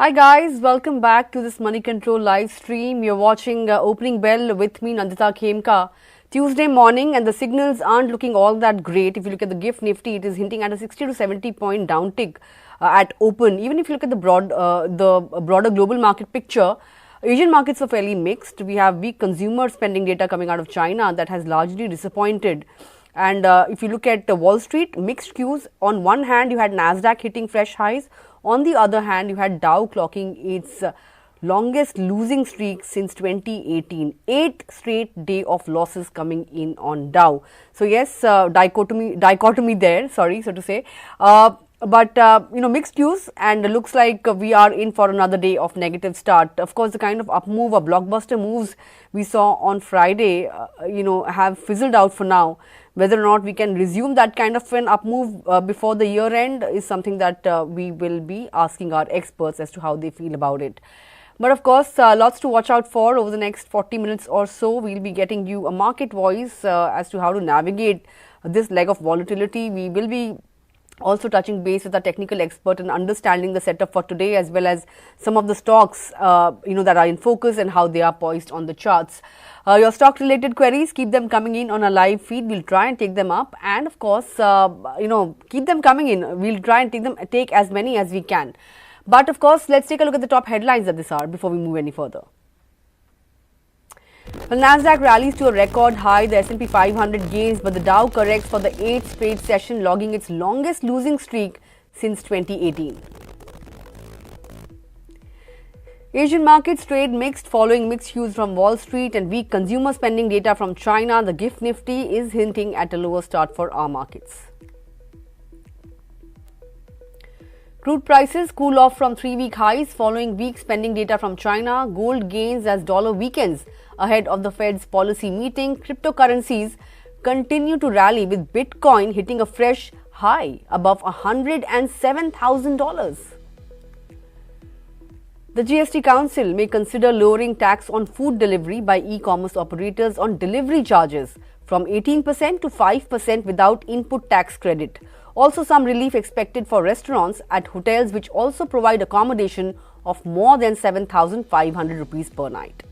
Hi guys, welcome back to this Money Control live stream. You're watching Opening Bell with me, Nandita Khemka. Tuesday morning and the signals aren't looking all that great. If you look at the GIFT Nifty, it is hinting at a 60 to 70 point downtick at open. Even if you look at the broader global market picture, Asian markets are fairly mixed. We have weak consumer spending data coming out of China that has largely disappointed. And if you look at Wall Street, mixed cues. On one hand, you had Nasdaq hitting fresh highs. On the other hand, you had Dow clocking its longest losing streak since 2018. 8 straight day of losses coming in on Dow. So yes, dichotomy there. Sorry, so to say. But mixed cues, and looks like we are in for another day of negative start. Of course, the kind of up move or blockbuster moves we saw on Friday, have fizzled out for now. Whether or not we can resume that kind of an up move before the year end is something that we will be asking our experts as to how they feel about it. But of course, lots to watch out for over the next 40 minutes or so. We'll be getting you a market voice as to how to navigate this leg of volatility. We will be also touching base with a technical expert and understanding the setup for today, as well as some of the stocks that are in focus and how they are poised on the charts. Your stock related queries, keep them coming in on a live feed. We'll try and take them up, and of course keep them coming in. We'll try and take as many as we can. But of course, let's take a look at the top headlines at this hour before we move any further. Well, Nasdaq rallies to a record high, the S&P 500 gains, but the Dow corrects for the 8th straight session, logging its longest losing streak since 2018. Asian markets trade mixed following mixed cues from Wall Street and weak consumer spending data from China. The GIFT Nifty is hinting at a lower start for our markets. Crude prices cool off from 3-week highs following weak spending data from China. Gold gains as dollar weakens ahead of the Fed's policy meeting. Cryptocurrencies continue to rally, with Bitcoin hitting a fresh high above $107,000. The GST Council may consider lowering tax on food delivery by e-commerce operators on delivery charges from 18% to 5% without input tax credit. Also, some relief expected for restaurants at hotels which also provide accommodation of more than 7,500 rupees per night.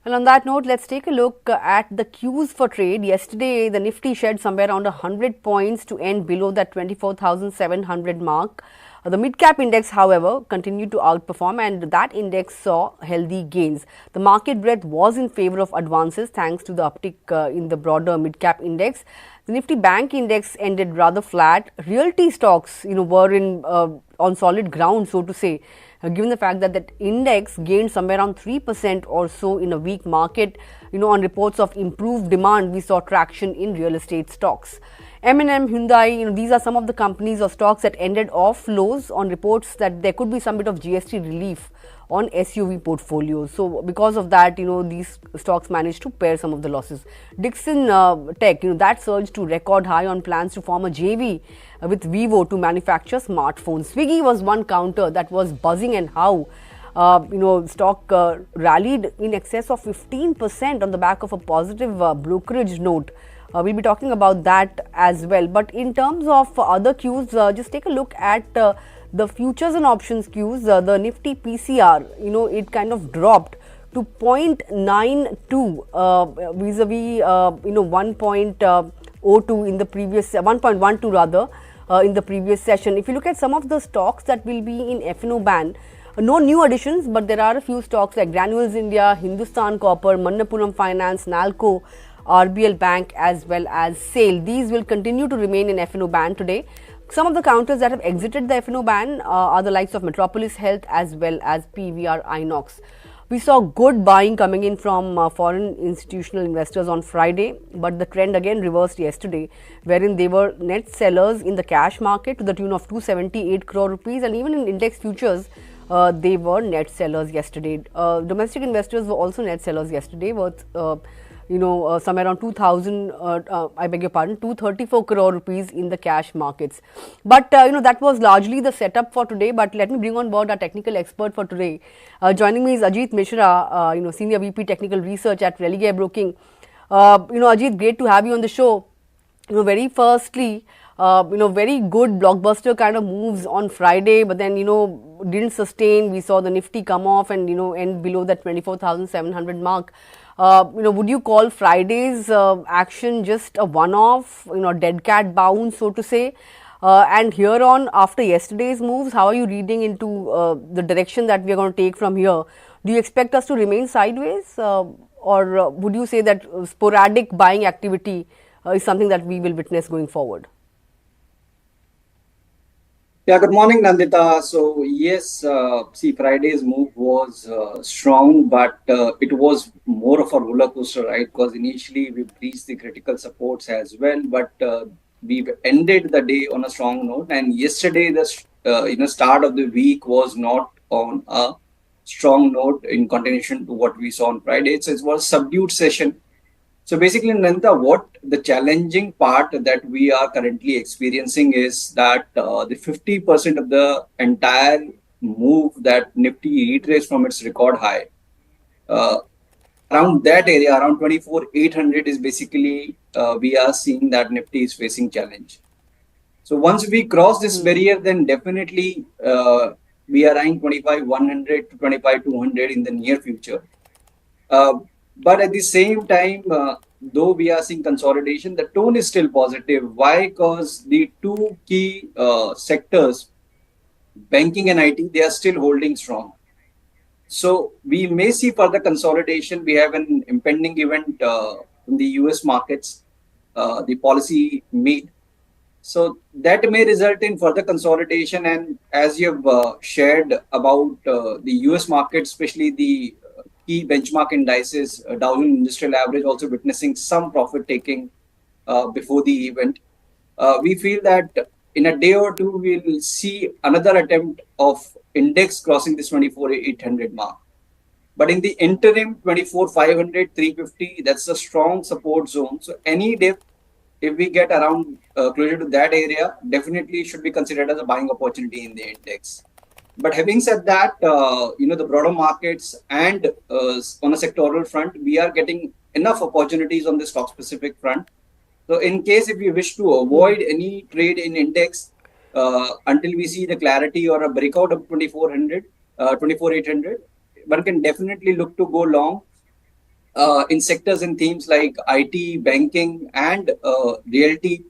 Well, on that note, let's take a look at the cues for trade. Yesterday, the Nifty shed somewhere around 100 points to end below that 24,700 mark. The mid-cap index, however, continued to outperform, and that index saw healthy gains. The market breadth was in favor of advances thanks to the uptick in the broader mid-cap index. The Nifty Bank index ended rather flat. Realty stocks, were on solid ground, so to say, given the fact that that index gained somewhere around 3% or so in a weak market. On reports of improved demand, we saw traction in real estate stocks. M&M, Hyundai, these are some of the companies or stocks that ended off lows on reports that there could be some bit of GST relief on SUV portfolios. So because of that, these stocks managed to pare some of the losses. Dixon Tech, that surged to record high on plans to form a JV with Vivo to manufacture smartphones. Swiggy was one counter that was buzzing, and how stock rallied in excess of 15% on the back of a positive brokerage note. We'll be talking about that as well. But in terms of other cues, just take a look at the futures and options cues. The Nifty PCR, it kind of dropped to 0.92 vis-a-vis 1.02 in the previous 1.12 rather in the previous session. If you look at some of the stocks that will be in F&O ban, no new additions, but there are a few stocks like Granules India, Hindustan Copper, Manappuram Finance, Nalco, RBL Bank, as well as SAIL. These will continue to remain in F&O ban today. Some of the counters that have exited the F&O ban are the likes of Metropolis Health as well as PVR Inox. We saw good buying coming in from foreign institutional investors on Friday, but the trend again reversed yesterday, wherein they were net sellers in the cash market to the tune of 278 crore rupees, and even in index futures, they were net sellers yesterday. Domestic investors were also net sellers yesterday, worth somewhere around 234 crore rupees in the cash markets. But that was largely the setup for today. But let me bring on board our technical expert for today. Joining me is Ajit Mishra, Senior VP Technical Research at Religare Broking. Ajit, great to have you on the show. Very firstly, very good blockbuster kind of moves on Friday, but then, didn't sustain. We saw the Nifty come off and, end below that 24,700 mark. Would you call Friday's action just a one-off, dead cat bounce, so to say? And here on, after yesterday's moves, how are you reading into the direction that we are going to take from here? Do you expect us to remain sideways, or would you say that sporadic buying activity is something that we will witness going forward? Yeah, good morning, Nandita. So, yes, see, Friday's move was strong, but it was more of a roller coaster, right? Because initially we breached the critical supports as well, but we've ended the day on a strong note. And yesterday, the start of the week was not on a strong note in continuation to what we saw on Friday. So it was a subdued session. So basically, Nandita, what the challenging part that we are currently experiencing is that the 50% of the entire move that Nifty retraced from its record high, uh, around that area, around 24,800 is basically we are seeing that Nifty is facing challenge. So once we cross this barrier, then definitely we are eyeing 25,100 to 25,200 in the near future. But at the same time, though we are seeing consolidation, the tone is still positive. Why? Because the two key sectors, banking and IT, they are still holding strong. So we may see further consolidation. We have an impending event in the US markets, the policy meet. So that may result in further consolidation. And as you have shared about the US market, especially the key benchmark indices, Dow Jones Industrial Average also witnessing some profit taking before the event. We feel that in a day or two, we will see another attempt of index crossing this 24,800 mark. But in the interim, 24,500, 350, that's a strong support zone. So any dip, if we get around closer to that area, definitely should be considered as a buying opportunity in the index. But having said that, the broader markets and on a sectoral front, we are getting enough opportunities on the stock specific front. So in case if you wish to avoid any trade in index until we see the clarity or a breakout of 2400, 24,800, one can definitely look to go long in sectors and themes like IT, banking, and realty.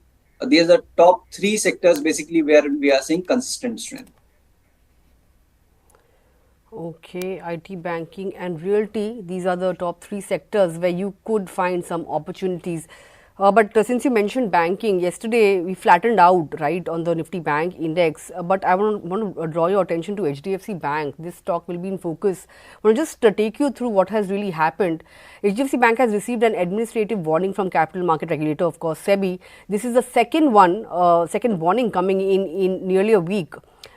These are top three sectors basically where we are seeing consistent strength. Okay, IT, banking and realty, these are the top three sectors where you could find some opportunities. But since you mentioned banking, yesterday we flattened out, right, on the Nifty Bank index. But I want to draw your attention to HDFC Bank. This stock will be in focus. I want to just take you through what has really happened. HDFC Bank has received an administrative warning from capital market regulator, of course, SEBI. This is the second warning coming in nearly a week.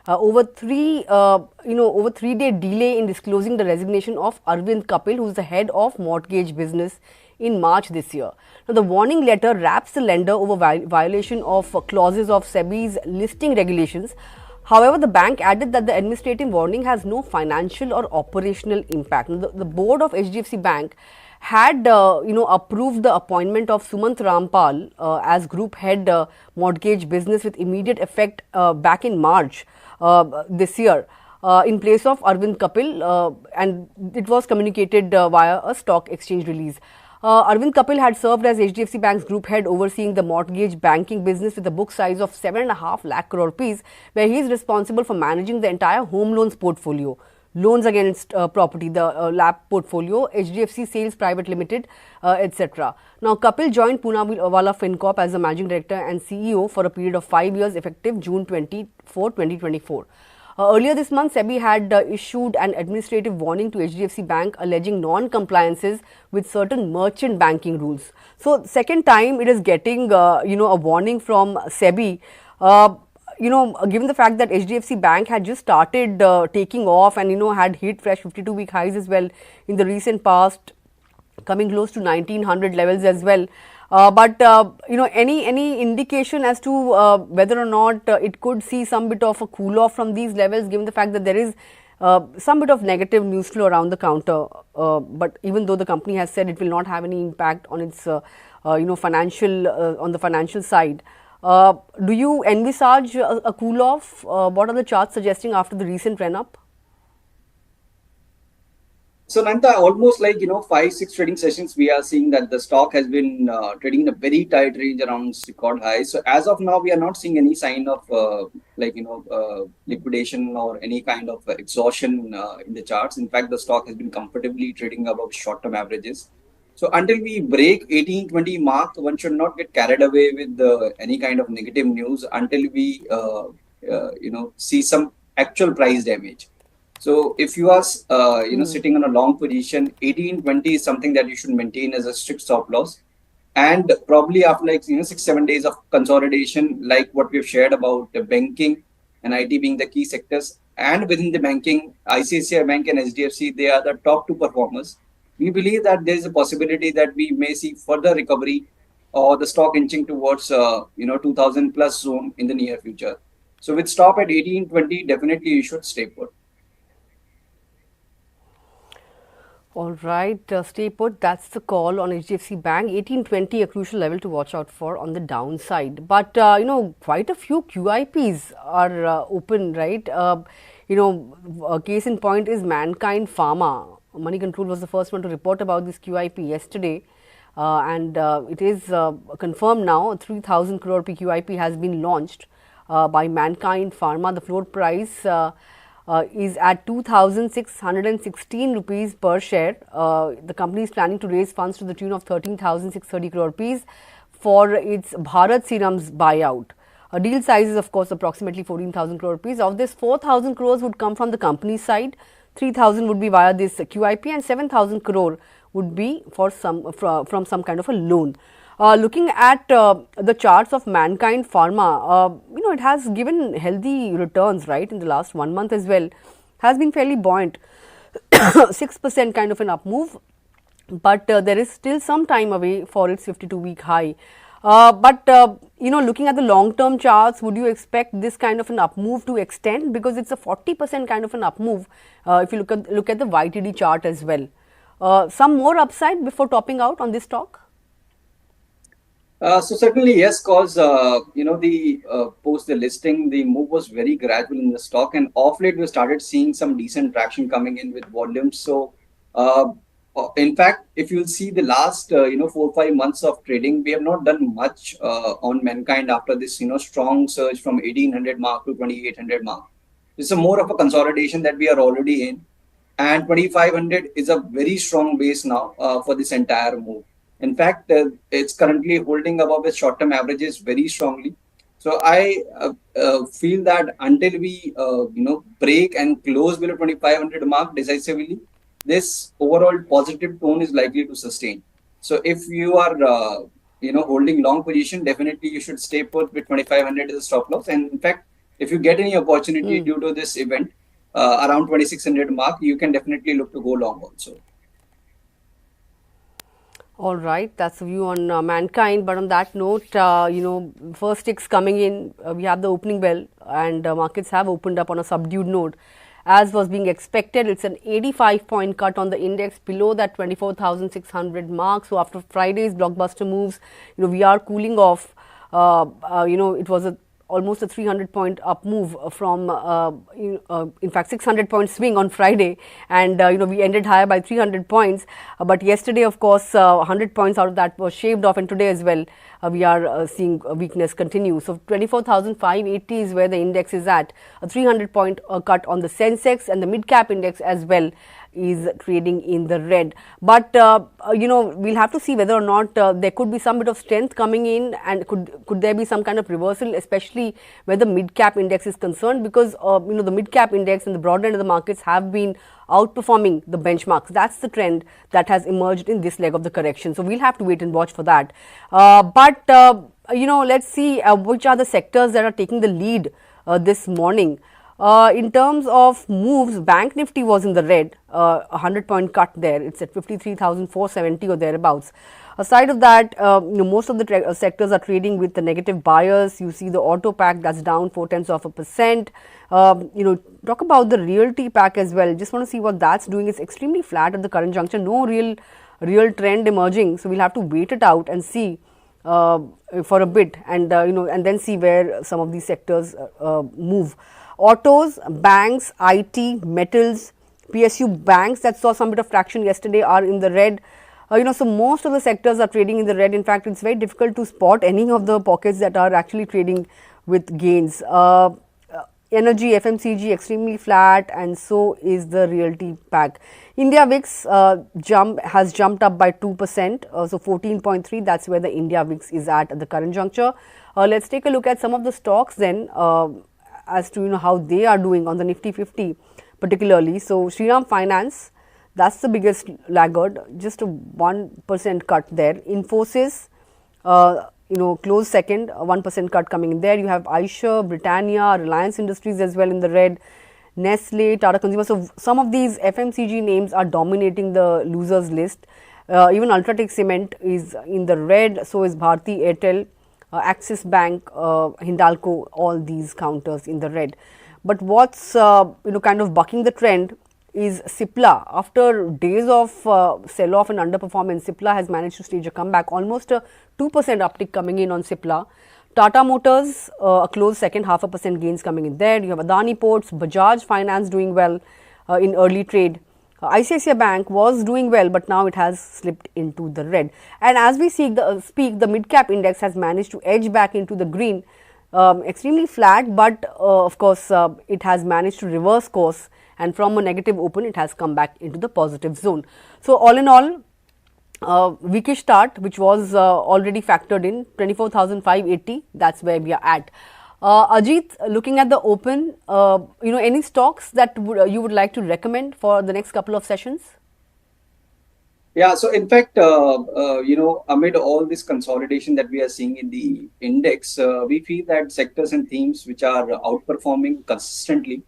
Over 3-day delay in disclosing the resignation of Arvind Kapil, who is the head of mortgage business, in March this year. Now, the warning letter wraps the lender over violation of clauses of SEBI's listing regulations. However, the bank added that the administrative warning has no financial or operational impact. The board of HDFC Bank had approved the appointment of Sumant Rampal as group head mortgage business with immediate effect back in March this year in place of Arvind Kapil, and it was communicated via a stock exchange release. Arvind Kapil had served as HDFC Bank's group head overseeing the mortgage banking business with a book size of 7.5 lakh crore rupees, where he is responsible for managing the entire home loans portfolio, loans against property, the LAP portfolio, HDFC Sales Private Limited, etc. Now, Kapil joined Poonawalla FinCorp as the managing director and CEO for a period of 5 years effective June 24, 2024. Earlier this month, SEBI had issued an administrative warning to HDFC Bank alleging non-compliances with certain merchant banking rules. So, second time it is getting a warning from SEBI. Given the fact that HDFC Bank had just started taking off and had hit fresh 52-week highs as well in the recent past, coming close to 1900 levels as well. Any indication as to whether or not it could see some bit of a cool off from these levels, given the fact that there is some bit of negative news flow around the counter. But even though the company has said it will not have any impact on its financial on the financial side. Do you envisage a cool off? What are the charts suggesting after the recent run up? So Nanta, almost like 5-6 trading sessions, we are seeing that the stock has been trading in a very tight range around record highs. So as of now, we are not seeing any sign of liquidation or any kind of exhaustion in the charts. In fact, the stock has been comfortably trading above short-term averages. So until we break 1820 mark, one should not get carried away with any kind of negative news until we see some actual price damage. So if you are sitting on a long position, 1820 is something that you should maintain as a strict stop loss. And probably after 6-7 days of consolidation, like what we've shared about the banking and IT being the key sectors, and within the banking, ICICI Bank and HDFC, they are the top two performers. We believe that there is a possibility that we may see further recovery or the stock inching towards 2000 plus zone in the near future. So with stop at 1820, definitely you should stay put. All right, stay put. That's the call on HDFC Bank. 1820, a crucial level to watch out for on the downside. But quite a few QIPs are open, right? A case in point is Mankind Pharma. Money Control was the first one to report about this QIP yesterday, and it is confirmed now. 3,000 crore QIP has been launched by Mankind Pharma. The floor price is at 2,616 rupees per share. The company is planning to raise funds to the tune of 13,630 crore rupees for its Bharat Serums buyout. Deal size is of course approximately 14,000 crore rupees. Of this, 4,000 crores would come from the company side, 3,000 would be via this QIP, and 7,000 crore would be for from some kind of a loan. Looking at the charts of Mankind Pharma, it has given healthy returns, right, in the last 1 month as well. Has been fairly buoyant, 6% kind of an up move, but there is still some time away for its 52-week high. Looking at the long-term charts, would you expect this kind of an up move to extend? Because it's a 40% kind of an up move if you look at the YTD chart as well. Some more upside before topping out on this stock? So certainly yes, cause the post the listing, the move was very gradual in the stock, and off late we started seeing some decent traction coming in with volumes. So in fact, if you'll see the last 4-5 months of trading, we have not done much on Mankind after this strong surge from 1800 mark to 2800 mark. It's a more of a consolidation that we are already in, and 2500 is a very strong base now for this entire move. In fact, it's currently holding above its short-term averages very strongly. So I feel that until we break and close below 2500 mark decisively, this overall positive tone is likely to sustain. So if you are holding long position, definitely you should stay put with 2500 as a stop loss. And in fact, if you get any opportunity due to this event around 2600 mark, you can definitely look to go long also. All right, that's the view on Mankind. But on that note, first ticks coming in, we have the opening bell, and markets have opened up on a subdued note. As was being expected, it's an 85-point cut on the index below that 24,600 mark. So after Friday's blockbuster moves, we are cooling off. It was almost a 300-point up move from, in fact, 600-point swing on Friday, and we ended higher by 300 points. But yesterday, of course, 100 points out of that was shaved off, and today as well, we are seeing weakness continue. So 24,580 is where the index is at. A 300-point cut on the Sensex, and the mid-cap index as well is trading in the red. But we'll have to see whether or not there could be some bit of strength coming in, and could there be some kind of reversal, especially where the mid cap index is concerned, because the mid cap index and the broad end of the markets have been outperforming the benchmarks. That's the trend that has emerged in this leg of the correction. So we'll have to wait and watch for that. Let's see which are the sectors that are taking the lead this morning. In terms of moves, Bank Nifty was in the red, 100-point cut there. It's at 53,470 or thereabouts. Aside of that, most of the sectors are trading with the negative bias. You see the auto pack that's down 0.4%. Talk about the realty pack as well. Just want to see what that's doing. It's extremely flat at the current juncture. No real trend emerging. So we'll have to wait it out and see for a bit, and and then see where some of these sectors move. Autos, banks, IT, metals, PSU banks that saw some bit of traction yesterday are in the red. So most of the sectors are trading in the red. In fact, it's very difficult to spot any of the pockets that are actually trading with gains. Energy, FMCG extremely flat, and so is the realty pack. India VIX has jumped up by 2%, so 14.3. That's where the India VIX is at the current juncture. Let's take a look at some of the stocks then, as to how they are doing on the Nifty 50 particularly. So Shriram Finance, that's the biggest laggard, just a 1% cut there. Infosys, close second, 1% cut coming in there. You have Aisha, Britannia, Reliance Industries as well in the red, Nestle, Tata Consumer. So some of these FMCG names are dominating the losers list. Even Ultratech Cement is in the red, so is Bharti Airtel, Axis Bank, Hindalco, all these counters in the red. But what's kind of bucking the trend is Cipla. After days of sell-off and underperformance, Cipla has managed to stage a comeback, almost a 2% uptick coming in on Cipla. Tata Motors, a close second, 0.5% gains coming in there. You have Adani Ports, Bajaj Finance doing well in early trade. ICICI Bank was doing well, but now it has slipped into the red. And as we speak, the mid-cap index has managed to edge back into the green, extremely flat, but of course, it has managed to reverse course, and from a negative open, it has come back into the positive zone. So all in all, weakish start, which was already factored in, 24,580, that's where we are at. Ajit, looking at the open, any stocks that you would like to recommend for the next couple of sessions? Yeah, so in fact, amid all this consolidation that we are seeing in the index, we feel that sectors and themes which are outperforming consistently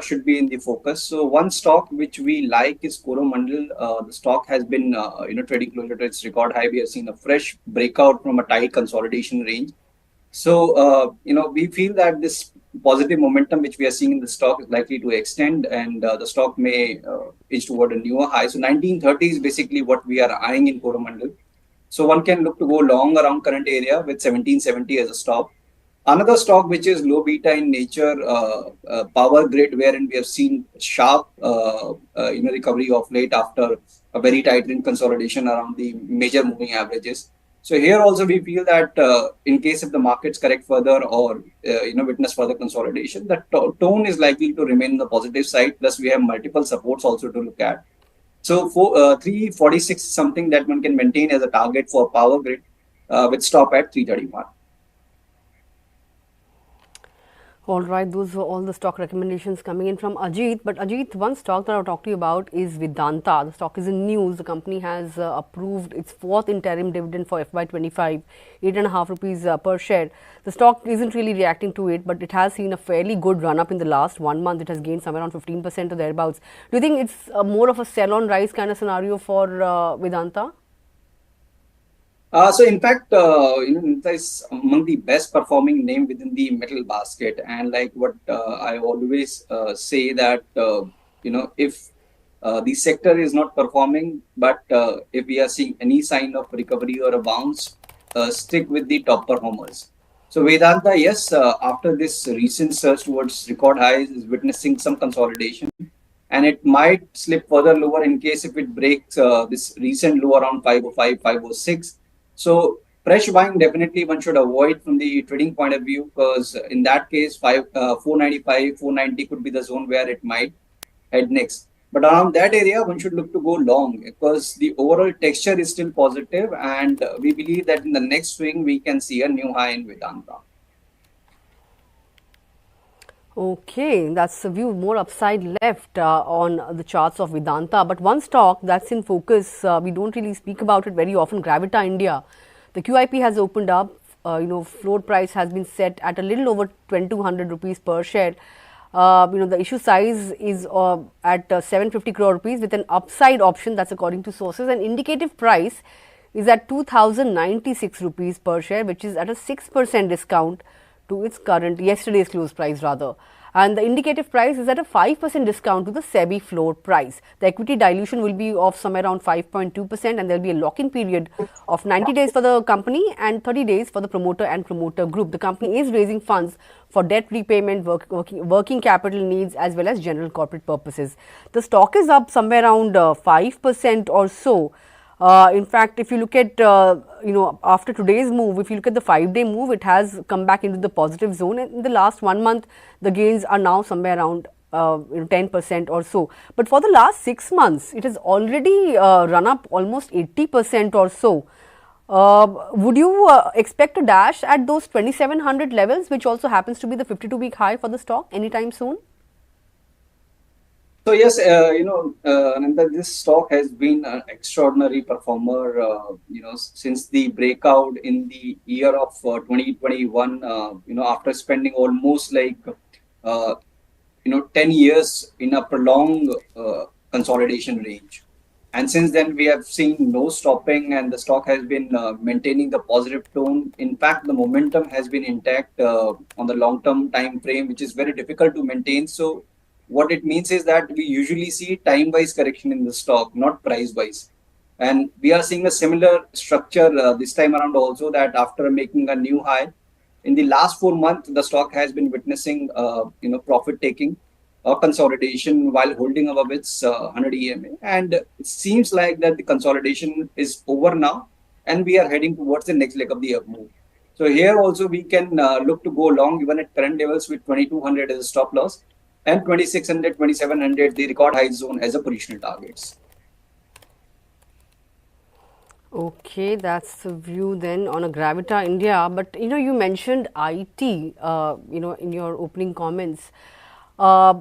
should be in the focus. So one stock which we like is Coromandel. The stock has been trading closer to its record high. We have seen a fresh breakout from a tight consolidation range. So we feel that this positive momentum which we are seeing in the stock is likely to extend, and the stock may inch toward a newer high. So 1930 is basically what we are eyeing in Coromandel. So one can look to go long around current area with 1770 as a stop. Another stock which is low beta in nature, Power Grid, wherein we have seen sharp recovery of late after a very tight range consolidation around the major moving averages. So here also we feel that in case if the markets correct further or witness further consolidation, the tone is likely to remain on the positive side. Plus we have multiple supports also to look at. So 346 is something that one can maintain as a target for Power Grid with stop at 331. All right, those were all the stock recommendations coming in from Ajit. But Ajit, one stock that I'll talk to you about is Vedanta. The stock is in news. The company has approved its fourth interim dividend for FY25, 8.5 rupees per share. The stock isn't really reacting to it, but it has seen a fairly good run up in the last 1 month. It has gained somewhere around 15% or thereabouts. Do you think it's more of a sell on rise kind of scenario for Vedanta? So in fact, Nandita is among the best performing name within the metal basket. And like what I always say that, if the sector is not performing, but if we are seeing any sign of recovery or a bounce, stick with the top performers. So Vedanta, yes, after this recent surge towards record highs is witnessing some consolidation. And it might slip further lower in case if it breaks this recent low around 505, 506. So fresh buying definitely one should avoid from the trading point of view, because in that case 495, 490 could be the zone where it might head next. But around that area one should look to go long, because the overall texture is still positive, and we believe that in the next swing we can see a new high in Vedanta. Okay, that's the view, more upside left on the charts of Vedanta. But one stock that's in focus, we don't really speak about it very often, Gravita India. The QIP has opened up, floor price has been set at a little over 2200 rupees per share. The issue size is at 750 crore rupees with an upside option, that's according to sources. And indicative price is at 2096 rupees per share, which is at a 6% discount to its yesterday's close price rather. and the indicative price is at a 5% discount to the SEBI floor price. The equity dilution will be of somewhere around 5.2%, and there will be a lock-in period of 90 days for the company and 30 days for the promoter and promoter group. The company is raising funds for debt repayment, working capital needs, as well as general corporate purposes. The stock is up somewhere around 5% or so. In fact, if you look at, after today's move, if you look at the 5-day move, it has come back into the positive zone. And in the last 1 month, the gains are now somewhere around 10% or so. But for the last 6 months, it has already run up almost 80% or so. Would you expect a dash at those 2700 levels, which also happens to be the 52-week high for the stock anytime soon? So yes, Nanda, this stock has been an extraordinary performer, since the breakout in the year of 2021, after spending almost 10 years in a prolonged consolidation range. And since then, we have seen no stopping, and the stock has been maintaining the positive tone. In fact, the momentum has been intact on the long-term time frame, which is very difficult to maintain. So what it means is that we usually see time-wise correction in the stock, not price-wise. And we are seeing a similar structure this time around also, that after making a new high, in the last 4 months, the stock has been witnessing, profit taking or consolidation while holding above its 100 EMA. And it seems like that the consolidation is over now, and we are heading towards the next leg of the up move. So here also we can look to go long even at current levels with 2200 as a stop loss and 2600, 2700, the record high zone as a positional targets. Okay, that's the view then on a Gravita India. But you mentioned IT, in your opening comments. As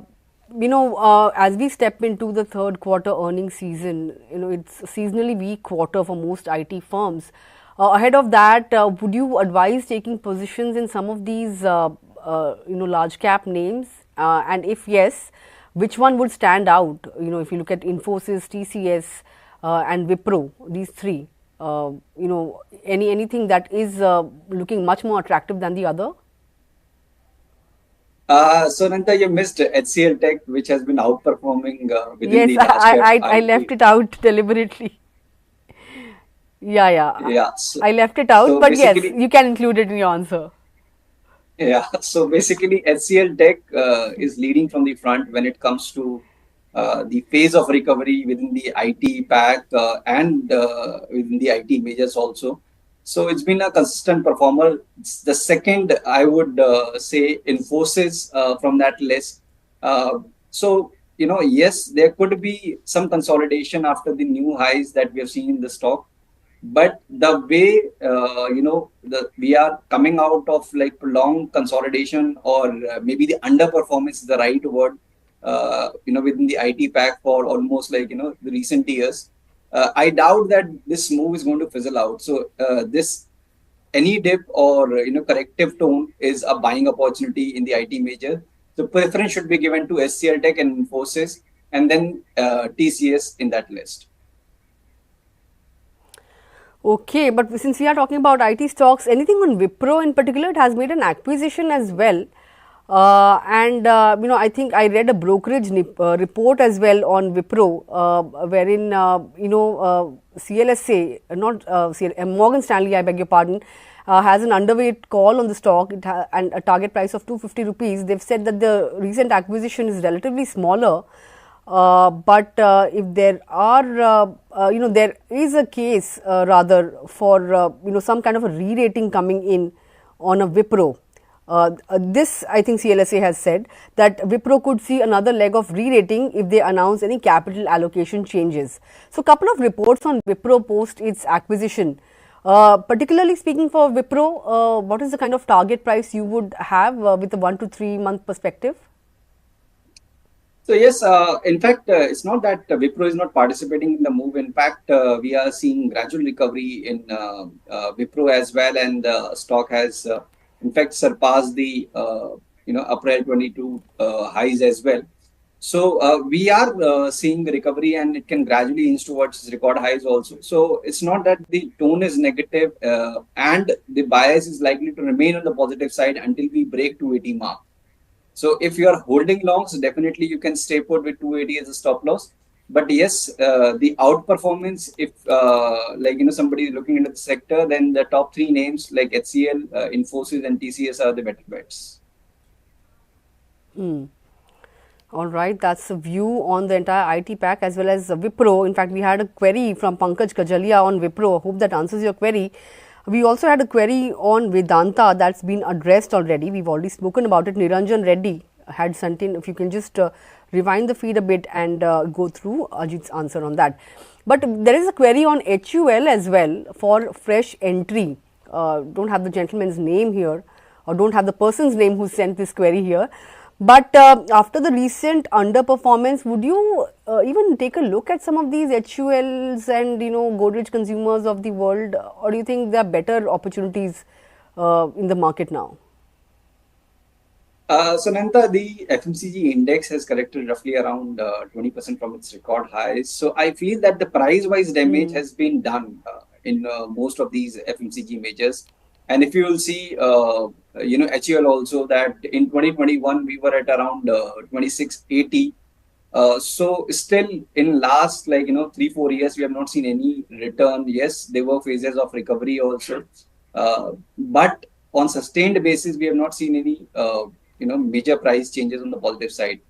we step into the third quarter earnings season, it's a seasonally weak quarter for most IT firms. Ahead of that, would you advise taking positions in some of these, large cap names? And if yes, which one would stand out? If you look at Infosys, TCS, and Wipro, these three, anything that is looking much more attractive than the other? So Nanda, you missed HCL Tech, which has been outperforming within the Nasdaq. I left it out deliberately. Yeah. I left it out, but yes, you can include it in your answer. Yeah, so basically HCL Tech is leading from the front when it comes to the phase of recovery within the IT pack and within the IT majors also. So it's been a consistent performer. The second, I would say, Infosys from that list. Yes, there could be some consolidation after the new highs that we have seen in the stock. But the way, we are coming out of prolonged consolidation, or maybe the underperformance is the right word, within the IT pack for almost the recent years. I doubt that this move is going to fizzle out. So any dip or corrective tone is a buying opportunity in the IT major. So preference should be given to HCL Tech and Infosys, and then TCS in that list. Okay, but since we are talking about IT stocks, anything on Wipro in particular? It has made an acquisition as well. I think I read a brokerage report as well on Wipro, wherein CLSA, not Morgan Stanley, I beg your pardon, has an underweight call on the stock and a target price of 250 rupees. They've said that the recent acquisition is relatively smaller, but if there are, there is a case rather for some kind of a re-rating coming in on a Wipro. This, I think CLSA has said that Wipro could see another leg of re-rating if they announce any capital allocation changes. So, a couple of reports on Wipro post its acquisition. Particularly speaking for Wipro, what is the kind of target price you would have with a 1 to 3 month perspective? So yes, in fact, it's not that Wipro is not participating in the move. In fact, we are seeing gradual recovery in Wipro as well, and the stock has in fact surpassed the April 22 highs as well. So we are seeing recovery, and it can gradually inch towards record highs also. So it's not that the tone is negative, and the bias is likely to remain on the positive side until we break 280 mark. So if you are holding longs, definitely you can stay put with 280 as a stop loss. But yes, the outperformance, if somebody is looking into the sector, then the top three names like HCL, Infosys, and TCS are the better bets. All right, that's a view on the entire IT pack as well as Wipro. In fact, we had a query from Pankaj Kajalia on Wipro. Hope that answers your query. We also had a query on Vedanta that's been addressed already. We've already spoken about it. Niranjan Reddy had sent in. If you can just rewind the feed a bit and go through Ajit's answer on that. But there is a query on HUL as well for fresh entry. Don't have the gentleman's name here, or don't have the person's name who sent this query here. But after the recent underperformance, would you even take a look at some of these HULs and Godrej Consumers of the world, or do you think there are better opportunities in the market now? So Nanta, the FMCG index has corrected roughly around 20% from its record highs. So I feel that the price-wise damage has been done in most of these FMCG majors. And if you will see, HUL also, that in 2021 we were at around 2680. So still in last 3-4 years we have not seen any return. Yes, there were phases of recovery also, but on sustained basis we have not seen any major price changes on the positive side.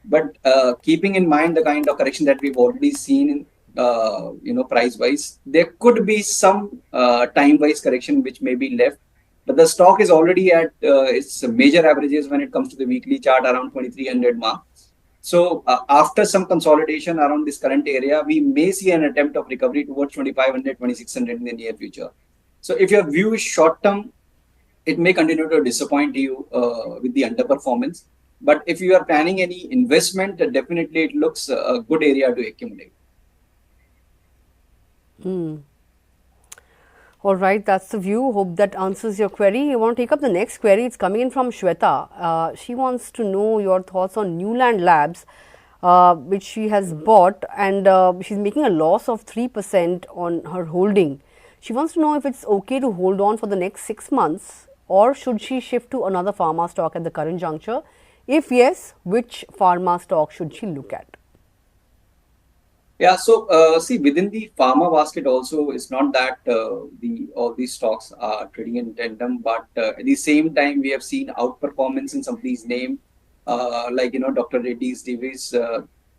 But keeping in mind the kind of correction that we've already seen price wise, there could be some time wise correction which may be left, but the stock is already at its major averages when it comes to the weekly chart around 2300 mark. So after some consolidation around this current area, we may see an attempt of recovery towards 2500, 2600 in the near future. So if your view is short term, it may continue to disappoint you with the underperformance. But if you are planning any investment, definitely it looks a good area to accumulate. All right, that's the view. Hope that answers your query. You want to take up the next query? It's coming in from Shweta. She wants to know your thoughts on Newland Labs, which she has bought, and she's making a loss of 3% on her holding. She wants to know if it's okay to hold on for the next 6 months, or should she shift to another pharma stock at the current juncture? If yes, which pharma stock should she look at? Yeah, so see, within the pharma basket also, it's not that all these stocks are trading in tandem, but at the same time, we have seen outperformance in some of these names, Dr. Reddy's, Divi's.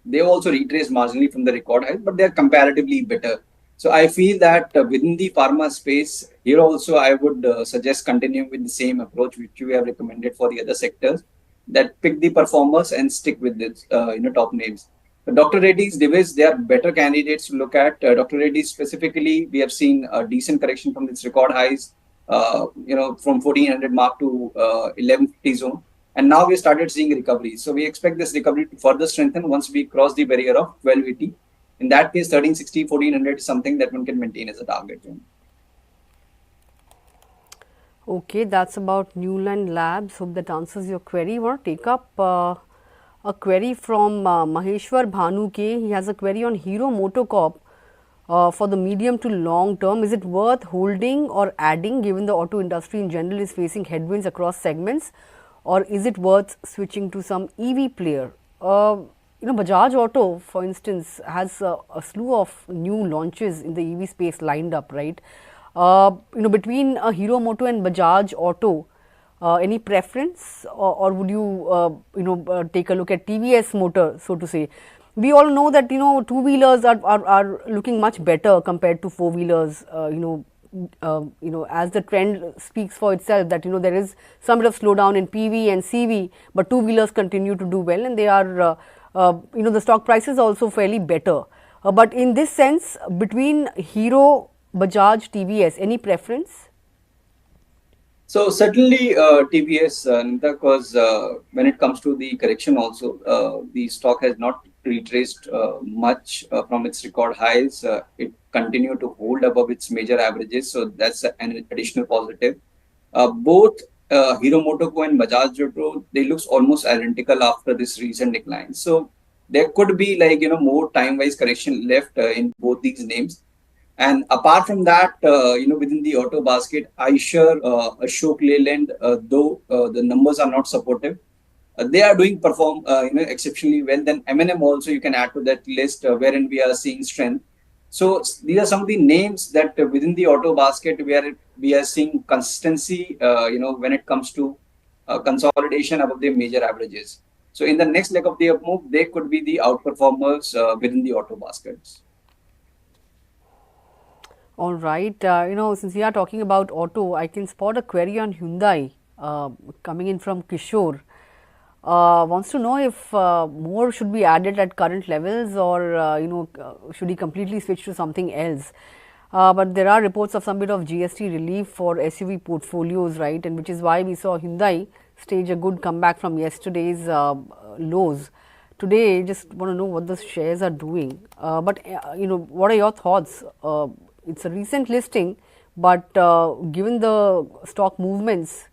They also retraced marginally from the record highs, but they're comparatively better. So I feel that within the pharma space, here also I would suggest continuing with the same approach which you have recommended for the other sectors, that pick the performers and stick with the top names. Dr. Reddy's, Divi's, they are better candidates to look at. Dr. Reddy's specifically, we have seen a decent correction from its record highs, from 1400 mark to 1150 zone. And now we started seeing recovery. So we expect this recovery to further strengthen once we cross the barrier of 1280. In that case, 1360, 1400 is something that one can maintain as a target zone. Okay, that's about Newland Labs. Hope that answers your query. You want to take up a query from Maheshwar Bhanu K. He has a query on Hero Motocorp for the medium to long term. Is it worth holding or adding given the auto industry in general is facing headwinds across segments, or is it worth switching to some EV player? Bajaj Auto, for instance, has a slew of new launches in the EV space lined up, right? Between Hero Moto and Bajaj Auto, any preference, or would you take a look at TVS Motor, so to say? We all know that two-wheelers are looking much better compared to four-wheelers. As the trend speaks for itself, that there is some bit of slowdown in PV and CV, but two-wheelers continue to do well, and they are the stock price is also fairly better. But in this sense, between Hero, Bajaj, TVS, any preference? So certainly TVS, because when it comes to the correction also, the stock has not retraced much from its record highs. It continued to hold above its major averages, so that's an additional positive. Both Hero MotoCo and Bajaj Auto, they looks almost identical after this recent decline. So there could be more time-wise correction left in both these names. And apart from that, within the auto basket, Eicher, Ashok Leyland, though the numbers are not supportive, they are doing perform exceptionally well. Then M&M also you can add to that list, wherein we are seeing strength. So these are some of the names that within the auto basket we are seeing consistency. When it comes to consolidation above the major averages. So in the next leg of the up move, they could be the outperformers within the auto baskets. All right. Since we are talking about auto, I can spot a query on Hyundai coming in from Kishore. Wants to know if more should be added at current levels, or should he completely switch to something else. But there are reports of some bit of GST relief for SUV portfolios, right, and which is why we saw Hyundai stage a good comeback from yesterday's lows. Today, just want to know what the shares are doing. But what are your thoughts? It's a recent listing, but given the stock movements,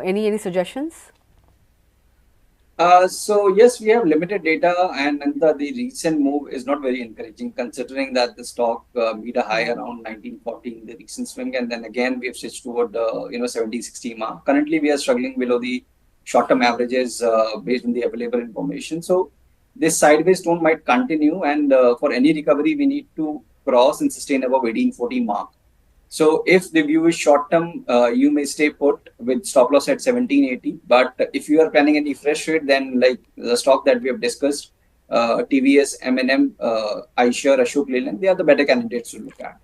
any suggestions? So yes, we have limited data, and the recent move is not very encouraging, considering that the stock made a high around 1940 in the recent swing, and then again we have switched toward the 1760 mark. Currently, we are struggling below the short-term averages based on the available information. So this sideways tone might continue, and for any recovery, we need to cross and sustain above 1840 mark. So if the view is short term, you may stay put with stop loss at 1780. But if you are planning any fresh trade, then like the stock that we have discussed, TVS, M&M, iShares, Ashok Leyland, they are the better candidates to look at.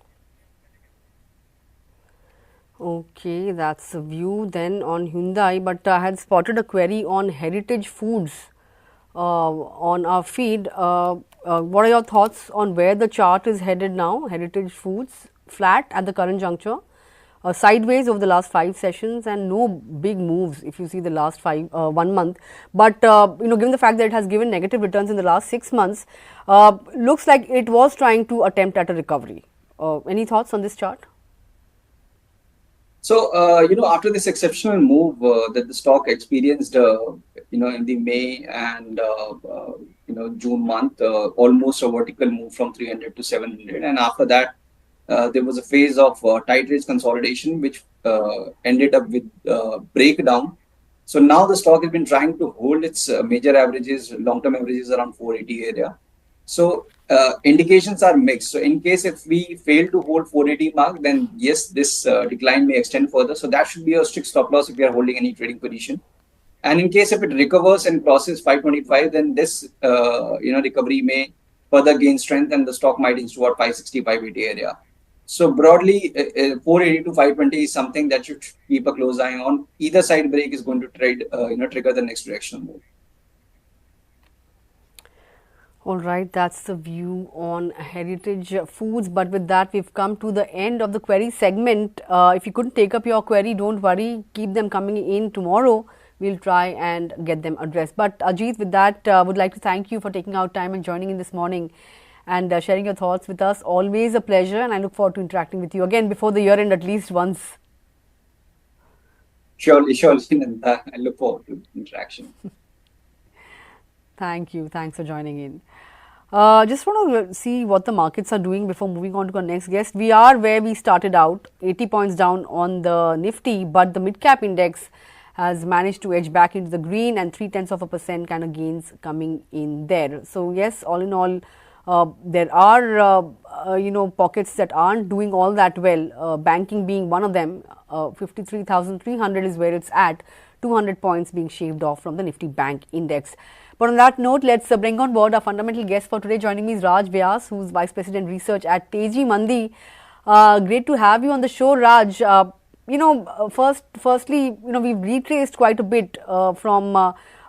Okay, that's a view then on Hyundai, but I had spotted a query on Heritage Foods on our feed. What are your thoughts on where the chart is headed now? Heritage Foods flat at the current juncture, sideways over the last 5 sessions, and no big moves if you see the last 1 month. But given the fact that it has given negative returns in the last 6 months, looks like it was trying to attempt at a recovery. Any thoughts on this chart? So, after this exceptional move that the stock experienced, in the May and, June month, almost a vertical move from 300 to 700. And after that, there was a phase of tight range consolidation, which ended up with breakdown. So now the stock has been trying to hold its major averages, long-term averages around 480 area. So indications are mixed. So in case if we fail to hold 480 mark, then yes, this decline may extend further. So that should be a strict stop loss if we are holding any trading position. And in case if it recovers and crosses 525, then this recovery may further gain strength and the stock might inch toward 560, 580 area. So broadly, 480 to 520 is something that you should keep a close eye on. Either side break is going to trigger the next directional move. All right, that's the view on Heritage Foods. But with that, we've come to the end of the query segment. If you couldn't take up your query, don't worry. Keep them coming in tomorrow. We'll try and get them addressed. But Ajit, with that, would like to thank you for taking out time and joining in this morning and sharing your thoughts with us. Always a pleasure, and I look forward to interacting with you again before the year end at least once. Surely, Nandita. I look forward to interaction. Thank you. Thanks for joining in. Just want to see what the markets are doing before moving on to our next guest. We are where we started out, 80 points down on the Nifty, but the mid-cap index has managed to edge back into the green, and 0.3% kind of gains coming in there. So yes, all in all, there are pockets that aren't doing all that well. Banking being one of them. 53,300 is where it's at. 200 points being shaved off from the Nifty Bank index. But on that note, let's bring on board our fundamental guest for today. Joining me is Raj Vyas, who's Vice President Research at Teji Mandi. Great to have you on the show, Raj. Firstly, we've retraced quite a bit from,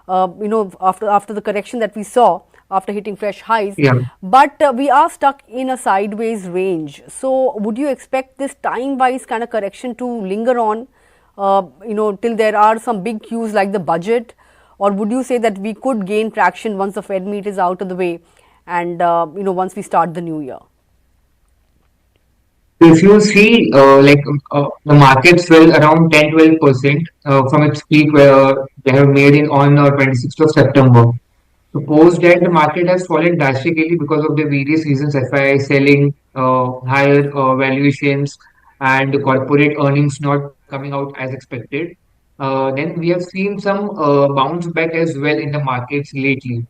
after the correction that we saw after hitting fresh highs. Yeah. But we are stuck in a sideways range. So would you expect this time-wise kind of correction to linger on, till there are some big cues like the budget? Or would you say that we could gain traction once the Fed meet is out of the way and, once we start the new year? If you see, the markets fell around 10-12% from its peak where they have made in on 26th of September. So post that, the market has fallen drastically because of the various reasons: FI selling, higher valuations, and the corporate earnings not coming out as expected. then we have seen some bounce back as well in the markets lately.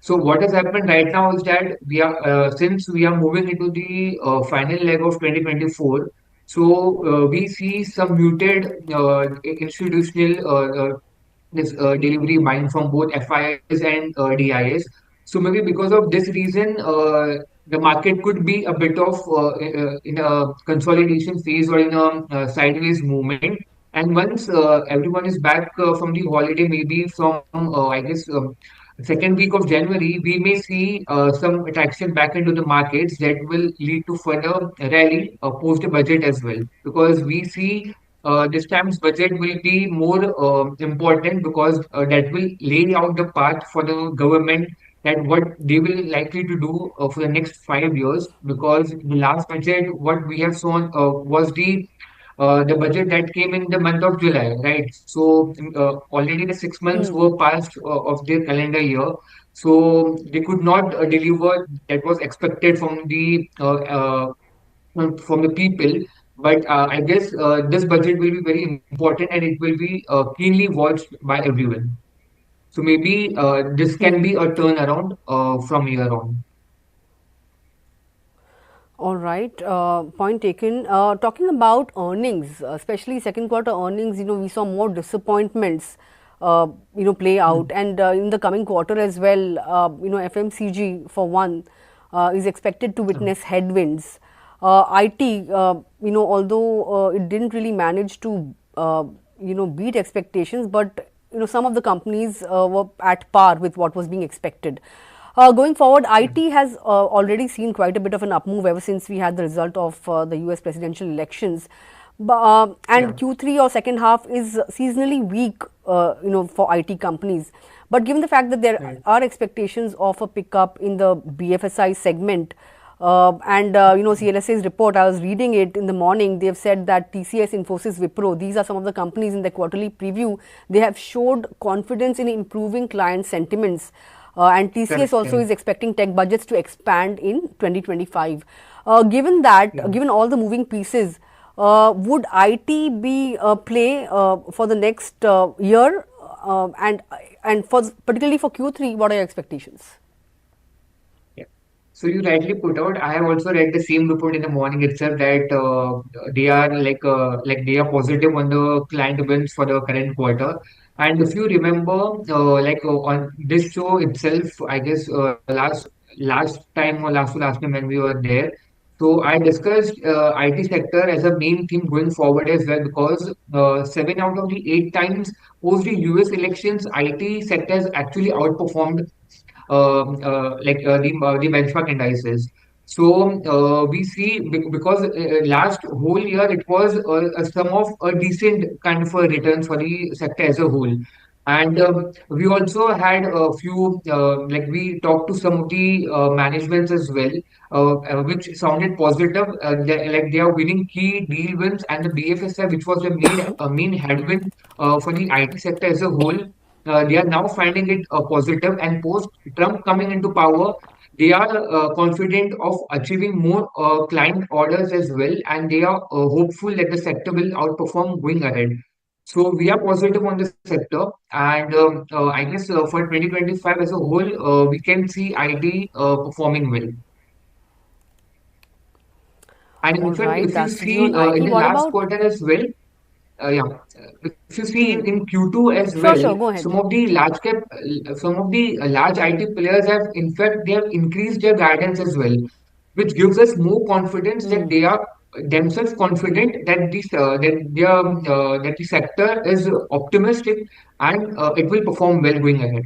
So what has happened right now is that we are since we are moving into the final leg of 2024, so we see some muted institutional this delivery buying from both FIs and DIs. So maybe because of this reason, the market could be a bit of in a consolidation phase or in a sideways movement. And once everyone is back from the holiday, maybe from I guess second week of January, we may see some attraction back into the markets that will lead to further rally post the budget as well. Because we see this time's budget will be more important because that will lay out the path for the government that what they will likely to do for the next 5 years. Because the last budget, what we have shown was the budget that came in the month of July, right? So already the 6 months Hmm. were passed of their calendar year, so they could not deliver that was expected from the people. But I guess this budget will be very important and it will be keenly watched by everyone. So maybe this can Hmm. be a turnaround from here on. All right, point taken. Talking about earnings, especially second quarter earnings, we saw more disappointments, play out, Hmm. and in the coming quarter as well, FMCG for one is expected to Yeah. witness headwinds. IT, although it didn't really manage to, beat expectations, but some of the companies were at par with what was being expected. Going forward, Yeah. IT has already seen quite a bit of an up move ever since we had the result of the US presidential elections. And Yeah. Q3 or second half is seasonally weak, for IT companies. But given the fact that there Right. are expectations of a pickup in the BFSI segment, and CLSA's report, I was reading it in the morning. They've said that TCS, Infosys, Wipro, these are some of the companies in their quarterly preview. They have showed confidence in improving client sentiments. And TCS Correct. also is Correct. expecting tech budgets to expand in 2025. Given that, Yeah. given all the moving pieces, would IT be a play for the next year? And for particularly for Q3, what are your expectations? Yeah. So you rightly put out. I have also read the same report in the morning itself that they are like they are positive on the client wins for the current quarter. And if you remember, on this show itself, I guess last time or last to last time when we were there, so I discussed IT sector as a main theme going forward as well because 7 out of the 8 times post the US elections, IT sector has actually outperformed the benchmark indices. So we see because last whole year it was a sum of a decent kind of a returns for the sector as a whole. And we also had a few like we talked to some of the managements as well, which sounded positive. Like they are winning key deal wins, and the BFSI, which was the main headwind for the IT sector as a whole, they are now finding it positive. And post Trump coming into power, they are confident of achieving more client orders as well, and they are hopeful that the sector will outperform going ahead. So we are positive on the sector, and I guess for 2025 as a whole, we can see IT performing well. And All in fact, right, if you that's the view see on in IT. the What last about? quarter as well, yeah. If you see in Q2 as well, Sure, sure, go ahead. some of the large IT players have, in fact, they have increased their guidance as well, which gives us more confidence that Hmm. they are themselves confident that that the sector is optimistic and it will perform well going ahead.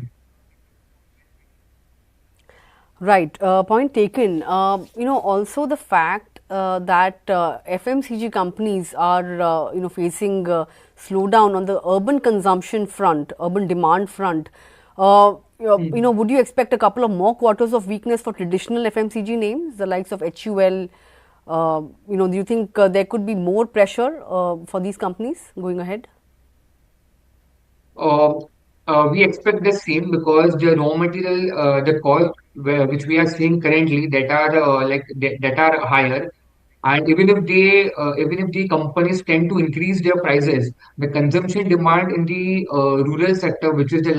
Right, point taken. Also the fact that FMCG companies are, facing slowdown on the urban consumption front, urban demand front. Hmm. Would you expect a couple of more quarters of weakness for traditional FMCG names, the likes of HUL? Do you think there could be more pressure for these companies going ahead? Uh, we expect the same because the raw material, the cost which we are seeing currently that are that are higher. And even if the companies tend to increase their prices, the consumption demand in the rural sector, which is the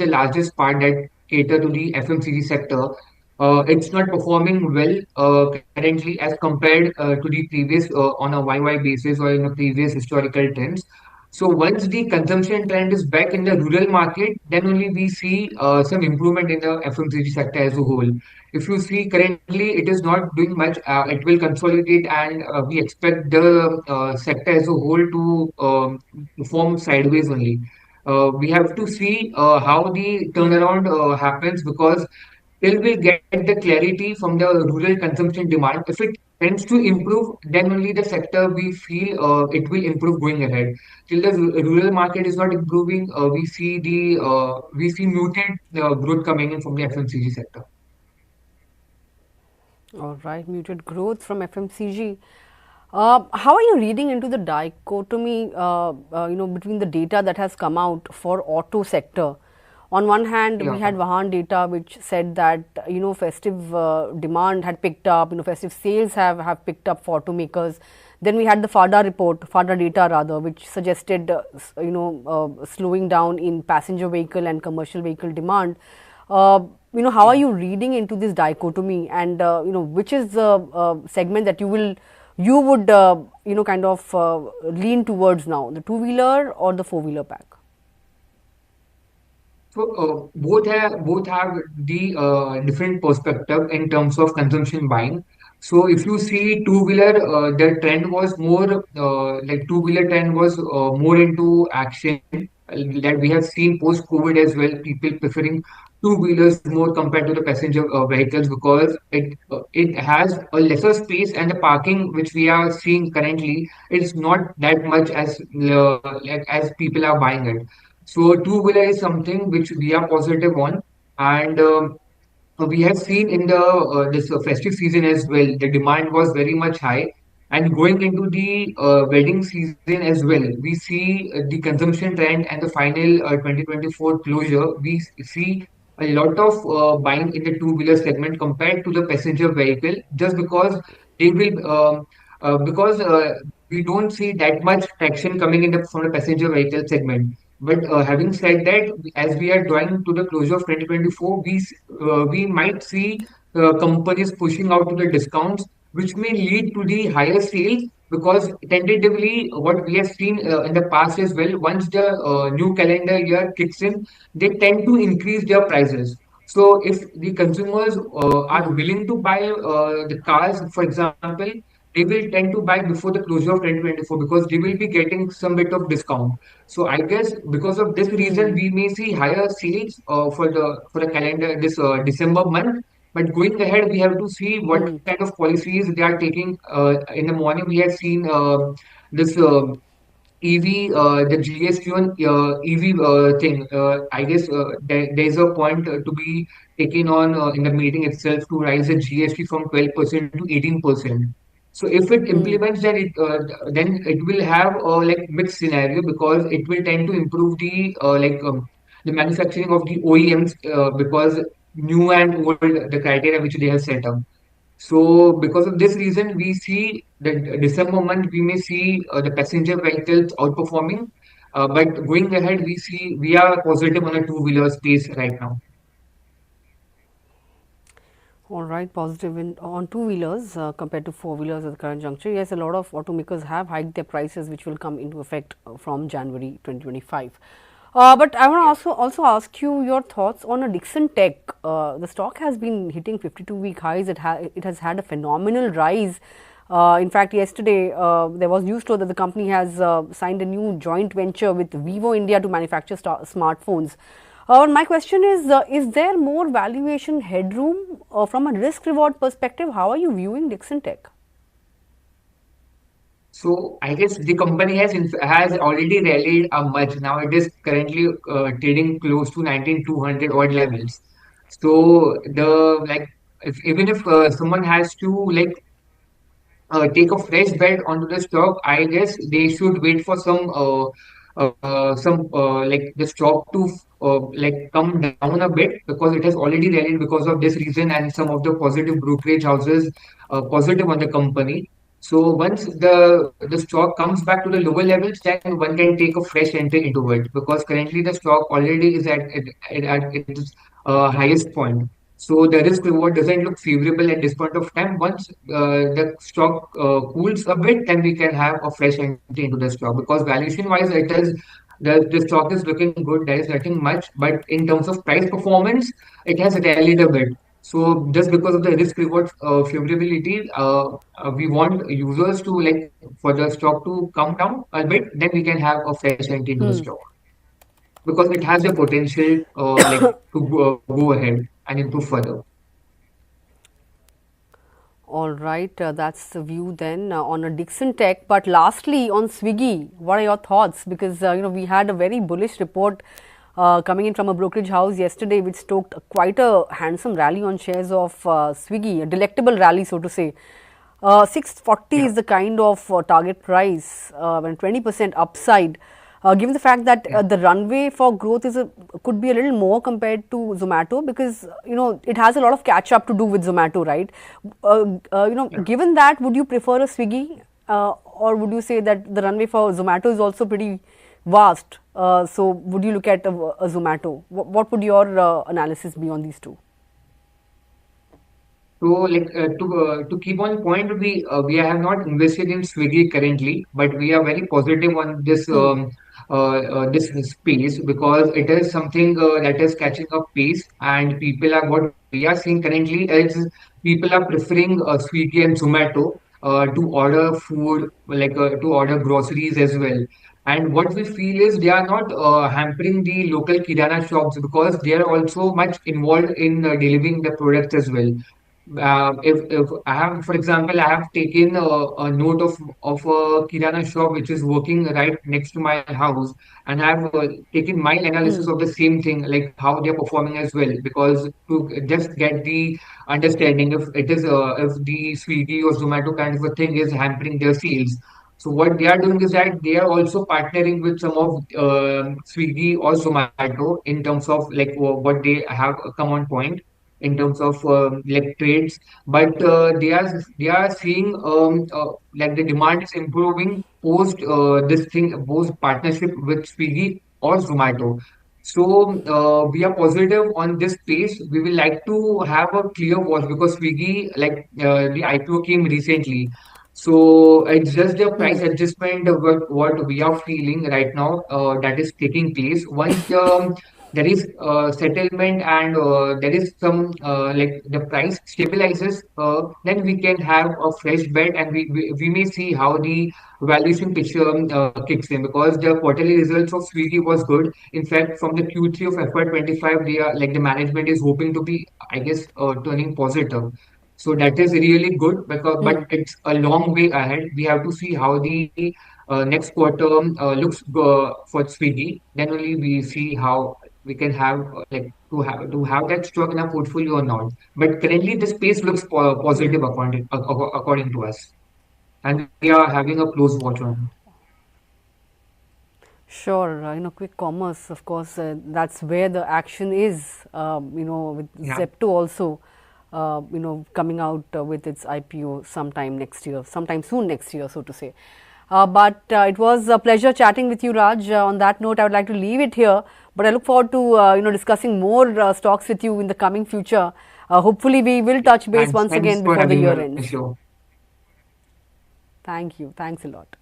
largest part that cater to the FMCG sector, it's not performing well currently as compared to the previous on a YY basis or in the previous historical trends. So once the consumption trend is back in the rural market, then only we see some improvement in the FMCG sector as a whole. If you see currently, it is not doing much. It will consolidate, and we expect the sector as a whole to perform sideways only. We have to see how the turnaround happens, because till we get the clarity from the rural consumption demand, if it tends to improve, then only the sector we feel it will improve going ahead. Till the rural market is not improving, we see muted growth coming in from the FMCG sector. All right, muted growth from FMCG. How are you reading into the dichotomy, between the data that has come out for auto sector? On one hand, we Yeah. had Vahan data which said that festive demand had picked up, festive sales have picked up for automakers. Then we had the FADA report, FADA data rather, which suggested slowing down in passenger vehicle and commercial vehicle demand. How are you reading into this dichotomy, and which is the segment that you would kind of lean towards now, the two wheeler or the four wheeler pack? So both have the different perspective in terms of consumption buying. So if you see two wheeler, the trend was more like two wheeler trend was more into action, that we have seen post COVID as well. People preferring two wheelers more compared to the passenger vehicles, because it has a lesser space, and the parking which we are seeing currently is not that much like as people are buying it. So two-wheeler is something which we are positive on, and we have seen in the this festive season as well, the demand was very much high. And going into the wedding season as well, we see the consumption trend and the final 2024 closure. See a lot of buying in the two-wheeler segment compared to the passenger vehicle, just because they will because we don't see that much traction coming in from the passenger vehicle segment. But having said that, as we are drawing to the closure of 2024, we might see companies pushing out to the discounts, which may lead to the higher sales. Because tentatively, what we have seen in the past as well, once the new calendar year kicks in, they tend to increase their prices. So if the consumers are willing to buy the cars, for example, they will tend to buy before the closure of 2024, because they will be getting some bit of discount. So I guess because of this reason, we may see higher sales for the calendar this December month. But going ahead, we have to see what kind of policies they are taking. In the morning, we have seen this EV, the GST on EV thing. I guess there's a point to be taken on in the meeting itself, to raise the GST from 12% to 18%. So if it implements, then it will have like mixed scenario, because it will tend to improve the manufacturing of the OEMs, because new and old the criteria which they have set up. So because of this reason, we see that December month we may see the passenger vehicles outperforming. But going ahead, we are positive on a two-wheeler space right now. All right, positive on two wheelers compared to four wheelers at the current juncture. Yes, a lot of automakers have hiked their prices, which will come into effect from January 2025. But I want to also ask you your thoughts on a Dixon Tech. The stock has been hitting 52-week highs. It has had a phenomenal rise. In fact, yesterday there was news flow that the company has signed a new joint venture with Vivo India to manufacture smartphones. My question is there more valuation headroom from a risk reward perspective? How are you viewing Dixon Tech? So I guess the company has already rallied much. Now it is currently trading close to 19,200 odd levels. So the like if even if someone has to like take a fresh bet onto the stock, I guess they should wait for some like the stock to like come down a bit, because it has already rallied because of this reason, and some of the positive brokerage houses positive on the company. So once the stock comes back to the lower levels, then one can take a fresh entry into it because currently the stock already is at its highest point. So the risk reward doesn't look favorable at this point of time. Once the stock cools a bit, then we can have a fresh entry into the stock because valuation wise, it is the stock is looking good. There is nothing much, but in terms of price performance, it has rallied a bit. So just because of the risk reward favorability, we want users to like for the stock to come down a bit, then we can have a fresh entry into the Hmm. stock because it has the potential like to go ahead and improve further. All right, that's the view then on a Dixon Tech. But lastly, on Swiggy, what are your thoughts? Because we had a very bullish report coming in from a brokerage house yesterday, which stoked quite a handsome rally on shares of Swiggy, a delectable rally, so to say. 640 Yeah, is the kind of target price, and 20% upside. Given the fact that yeah, the runway for growth could be a little more compared to Zomato, because it has a lot of catch up to do with Zomato, right? yeah. Given that, would you prefer a Swiggy, or would you say that the runway for Zomato is also pretty vast? So would you look at a Zomato? What would your analysis be on these two? So, like to keep on point, we have not invested in Swiggy currently, but we are very positive on this space because it is something that is catching up pace, and people are what we are seeing currently is people are preferring Swiggy and Zomato to order food, like to order groceries as well. And what we feel is they are not hampering the local kirana shops because they are also much involved in delivering the products as well. If I have, for example, I have taken a note of a kirana shop which is working right next to my house, and I have taken my analysis Hmm. of the same thing, like how they are performing as well, because to just get the understanding if it is if the Swiggy or Zomato kind of a thing is hampering their sales. So what they are doing is that they are also partnering with some of Swiggy or Zomato in terms of like what they have come on point in terms of like trades, but they are seeing like the demand is improving post this thing post partnership with Swiggy or Zomato. So we are positive on this space. We will like to have a clear watch because Swiggy, like the IPO came recently. So it's just the price adjustment of what we are feeling right now that is taking place. Once there is settlement and there is some like the price stabilizes, then we can have a fresh bet and we may see how the valuation picture kicks in because the quarterly results of Swiggy was good. In fact, from the Q3 of FY25, they are like the management is hoping to be, I guess, turning positive. So that is really good because but Hmm. it's a long way ahead. We have to see how the next quarter looks for Swiggy. Then only we see how we can have like to have that stock in our portfolio or not. But currently, the space looks positive according to us, and we are having a close watch on it. Sure, quick commerce, of course, that's where the action is, with Yeah, Zepto also, coming out with its IPO sometime next year, sometime soon next year, so to say. But it was a pleasure chatting with you, Raj. On that note, I would like to leave it here, but I look forward to, discussing more stocks with you in the coming future. Hopefully, we will touch base thanks. once Thanks again for before the having me year on the ends. show. Thank you. Thanks a lot.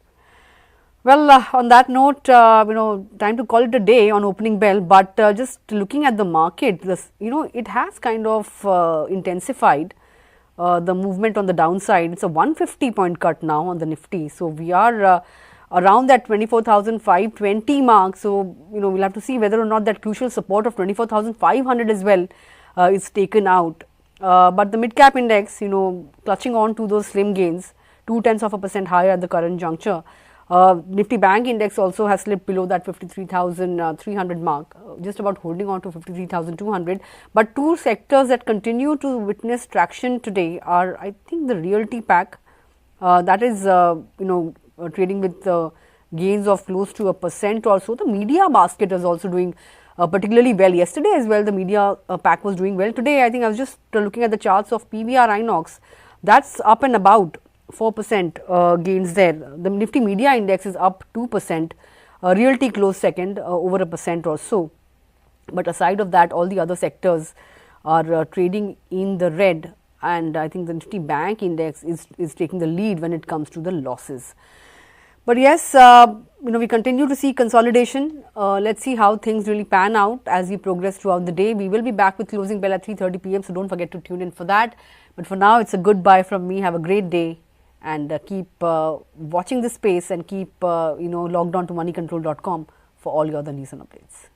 Well, on that note, time to call it a day on opening bell. But just looking at the market, it has kind of intensified the movement on the downside. It's a 150 point cut now on the Nifty. So we are around that 24,520 mark. So we'll have to see whether or not that crucial support of 24,500 as well is taken out. But the mid cap index, clutching on to those slim gains, 0.2% higher at the current juncture. Nifty Bank Index also has slipped below that 53,300 mark, just about holding on to 53,200. But two sectors that continue to witness traction today are, I think, the realty pack, that is, trading with gains of close to 1% or so. The media basket is also doing particularly well. Yesterday as well, the media pack was doing well. Today, I think I was just looking at the charts of PVR Inox. That's up and about. 4% gains there. The Nifty Media Index is up 2%. Realty closed second, over a percent or so. But aside of that, all the other sectors are trading in the red, and I think the Nifty Bank Index is taking the lead when it comes to the losses. But yes, we continue to see consolidation. Let's see how things really pan out as we progress throughout the day. We will be back with closing bell at 3:30 p.m. So don't forget to tune in for that. But for now, it's a goodbye from me. Have a great day, and keep watching this space, and keep logged on to moneycontrol.com for all your other news and updates.